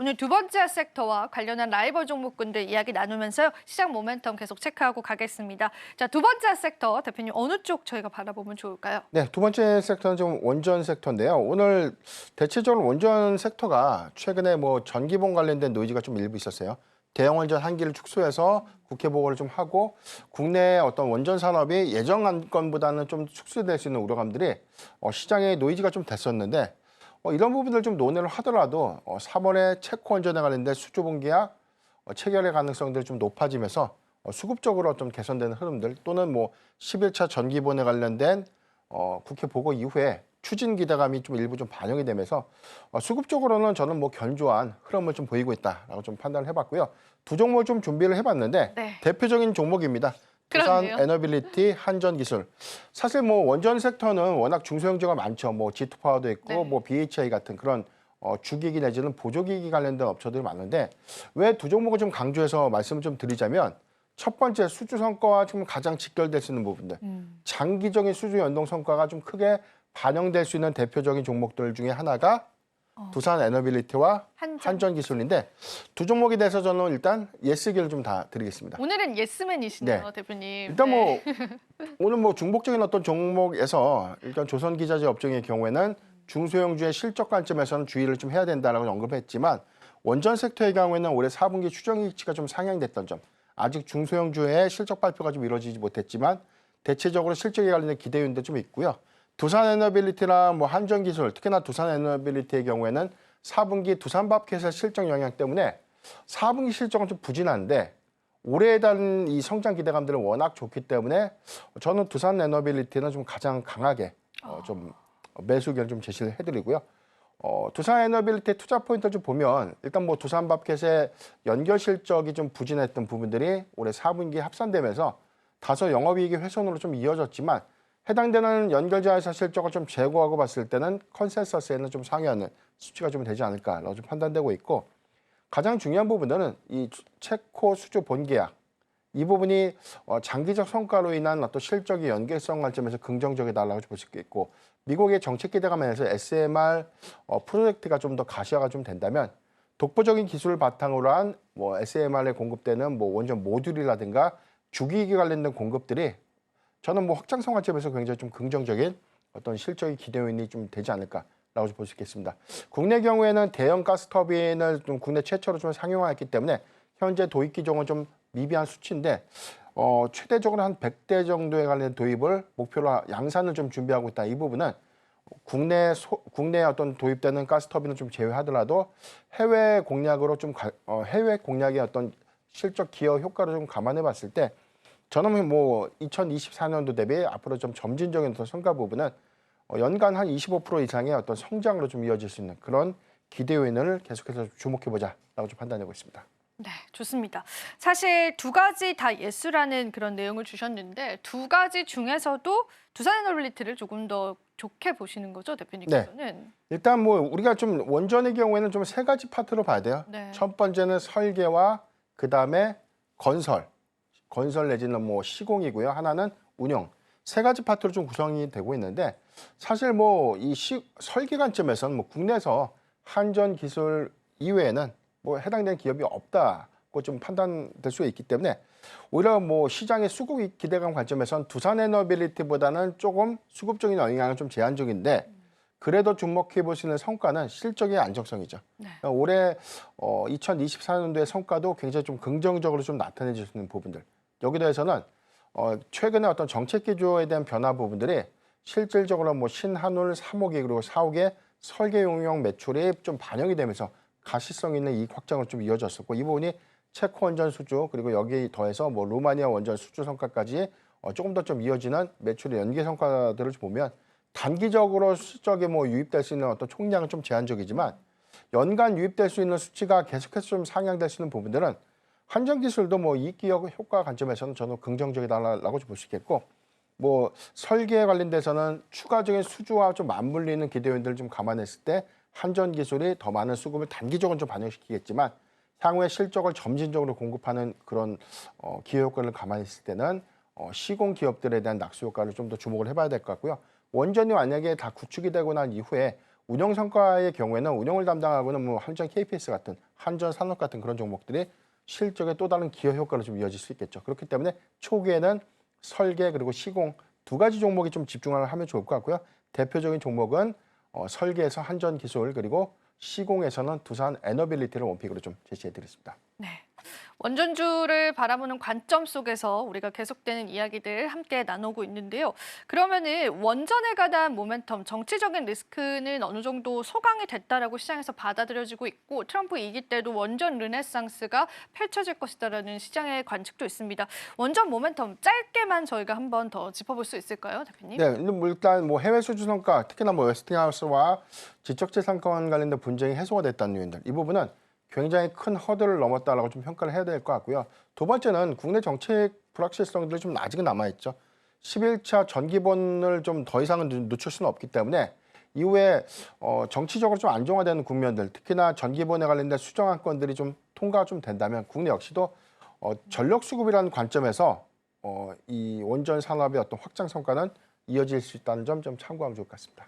오늘 두 번째 섹터와 관련한 라이벌 종목군들 이야기 나누면서요. 시장 모멘텀 계속 체크하고 가겠습니다. 자, 두 번째 섹터 대표님 어느 쪽 저희가 바라보면 좋을까요? 네, 두 번째 섹터는 좀 원전 섹터인데요. 오늘 대체적으로 원전 섹터가 최근에 뭐 전기본 관련된 노이즈가 좀 일부 있었어요. 대형 원전 한 기를 축소해서 국회 보고를 좀 하고 국내 어떤 원전 산업이 예정 안건보다는 좀 축소될 수 있는 우려감들이 시장에 노이즈가 좀 됐었는데 이런 부분들 좀 논의를 하더라도 3월에 체코 원전에 관련된 수주분 계약 체결의 가능성들이 좀 높아지면서 수급적으로 좀 개선되는 흐름들 또는 뭐 11차 전기본에 관련된 국회 보고 이후에 추진 기대감이 좀 일부 좀 반영이 되면서 수급적으로는 저는 뭐 견조한 흐름을 좀 보이고 있다라고 좀 판단을 해봤고요. 두 종목 좀 준비를 해봤는데 네. 대표적인 종목입니다. 두산 그렇네요. 에너빌리티, 한전기술. 사실 뭐 원전 섹터는 워낙 중소형주가 많죠. 뭐 G2파워도 있고 네. 뭐 BHI 같은 그런 주기기 내지는 보조기기 관련된 업체들이 많은데 왜 두 종목을 좀 강조해서 말씀을 좀 드리자면 첫 번째 수주 성과와 좀 가장 직결될 수 있는 부분들. 장기적인 수주 연동 성과가 좀 크게 반영될 수 있는 대표적인 종목들 중에 하나가 두산 에너빌리티와 한전기술인데 두 종목에 대해서 저는 일단 예스기를 좀 다 드리겠습니다. 오늘은 예스맨이시네요, 네. 대표님. 일단 뭐 네. 오늘 뭐 중복적인 어떤 종목에서 일단 조선기자재 업종의 경우에는 중소형주의 실적 관점에서는 주의를 좀 해야 된다라고 언급했지만 원전 섹터의 경우에는 올해 4분기 추정이익치가 좀 상향됐던 점, 아직 중소형주의 실적 발표가 좀 이루어지지 못했지만 대체적으로 실적에 관련된 기대 요인도 좀 있고요. 두산에너빌리티나 뭐 한전기술, 특히나 두산에너빌리티의 경우에는 4분기 두산밥켓의 실적 영향 때문에 4분기 실적은 좀 부진한데 올해에 대한 이 성장 기대감들은 워낙 좋기 때문에 저는 두산에너빌리티는 좀 가장 강하게 좀 매수 의견을 좀 제시를 해드리고요. 두산에너빌리티 투자 포인트를 좀 보면 일단 뭐 두산밥켓의 연결 실적이 좀 부진했던 부분들이 올해 4분기에 합산되면서 다소 영업이익의 훼손으로 좀 이어졌지만 해당되는 연결자회사 실적을 좀 제고하고 봤을 때는 컨센서스에는 좀 상회하는 수치가 좀 되지 않을까라고 좀 판단되고 있고 가장 중요한 부분은 이 체코 수주 본계약 이 부분이 장기적 성과로 인한 어떤 실적의 연계성 관점에서 긍정적이다라고 볼 수 있고 미국의 정책 기대감에서 SMR 프로젝트가 좀 더 가시화가 좀 된다면 독보적인 기술을 바탕으로 한 뭐 SMR에 공급되는 뭐 원전 모듈이라든가 주기기 관련된 공급들이 저는 뭐 확장성 관점에서 굉장히 좀 긍정적인 어떤 실적의 기대 요인이 좀 되지 않을까라고 볼 수 있겠습니다. 국내 경우에는 대형 가스 터빈을 좀 국내 최초로 좀 상용화했기 때문에 현재 도입 기종은 좀 미비한 수치인데 최대적으로 한 100대 정도에 관련 도입을 목표로 양산을 좀 준비하고 있다. 이 부분은 국내에 어떤 도입되는 가스 터빈을 좀 제외하더라도 해외 공략으로 좀 해외 공략의 어떤 실적 기여 효과를 좀 감안해 봤을 때 저는 뭐 2024년도 대비 앞으로 좀 점진적인 어떤 성과 부분은 연간 한 25% 이상의 어떤 성장으로 좀 이어질 수 있는 그런 기대 요인을 계속해서 주목해보자라고 좀 판단하고 있습니다. 네, 좋습니다. 사실 두 가지 다 예스라는 그런 내용을 주셨는데 두 가지 중에서도 두산에너빌리티를 조금 더 좋게 보시는 거죠, 대표님께서는? 일단 뭐 우리가 좀 원전의 경우에는 좀 세 가지 파트로 봐야 돼요. 네. 첫 번째는 설계와 그다음에 건설 내지는 뭐 시공이고요. 하나는 운영. 세 가지 파트로 좀 구성이 되고 있는데 사실 뭐 이 설계 관점에서는 뭐 국내에서 한전 기술 이외에는 뭐 해당되는 기업이 없다고 좀 판단될 수가 있기 때문에 오히려 뭐 시장의 수급 기대감 관점에서는 두산에너빌리티보다는 조금 수급적인 영향은 좀 제한적인데 그래도 주목해 볼 수 있는 성과는 실적의 안정성이죠. 네. 올해 2024년도의 성과도 굉장히 좀 긍정적으로 좀 나타내 줄 수 있는 부분들. 여기 대해서는 최근에 어떤 정책 기조에 대한 변화 부분들이 실질적으로 뭐 신한울 3호기 그리고 4호기의 설계용역 매출이 좀 반영이 되면서 가시성 있는 이익 확장으로 좀 이어졌었고 이 부분이 체코 원전 수주 그리고 여기에 더해서 뭐 루마니아 원전 수주 성과까지 조금 더 좀 이어지는 매출의 연계 성과들을 보면 단기적으로 실적에 뭐 유입될 수 있는 어떤 총량은 좀 제한적이지만 연간 유입될 수 있는 수치가 계속해서 좀 상향될 수 있는 부분들은 한전기술도 뭐 이익 기여 효과 관점에서는 저는 긍정적이다라고 볼 수 있겠고 뭐 설계에 관련돼서는 추가적인 수주와 좀 맞물리는 기대 요인들을 좀 감안했을 때 한전기술이 더 많은 수급을 단기적으로 좀 반영시키겠지만 향후에 실적을 점진적으로 공급하는 그런 기여 효과를 감안했을 때는 시공 기업들에 대한 낙수 효과를 좀 더 주목을 해봐야 될 것 같고요. 원전이 만약에 다 구축이 되고 난 이후에 운영 성과의 경우에는 운영을 담당하고는 뭐 한전 KPS 같은 한전 산업 같은 그런 종목들이 실적에 또 다른 기여 효과로 좀 이어질 수 있겠죠. 그렇기 때문에 초기에는 설계 그리고 시공 두 가지 종목이 좀 집중을 하면 좋을 것 같고요. 대표적인 종목은 설계에서 한전 기술 그리고 시공에서는 두산 에너빌리티를 원픽으로 좀 제시해드렸습니다. 네. 원전주를 바라보는 관점 속에서 우리가 계속되는 이야기들 함께 나누고 있는데요. 그러면은 원전에 관한 모멘텀, 정치적인 리스크는 어느 정도 소강이 됐다라고 시장에서 받아들여지고 있고 트럼프 2기 때도 원전 르네상스가 펼쳐질 것이다라는 시장의 관측도 있습니다. 원전 모멘텀 짧게만 저희가 한번 더 짚어볼 수 있을까요, 대표님? 네, 일단 뭐 해외 수주 성과, 특히나 뭐 웨스팅하우스와 지적재산권 관련된 분쟁이 해소가 됐다는 요인들, 이 부분은 굉장히 큰 허들을 넘었다라고 좀 평가를 해야 될 것 같고요. 두 번째는 국내 정책 불확실성들이 좀 아직은 남아있죠. 11차 전기본을 좀 더 이상은 늦출 수는 없기 때문에 이후에 정치적으로 좀 안정화되는 국면들, 특히나 전기본에 관련된 수정 안건들이 좀 통과가 좀 된다면 국내 역시도 전력 수급이라는 관점에서 이 원전 산업의 어떤 확장 성과는 이어질 수 있다는 점 좀 참고하면 좋을 것 같습니다.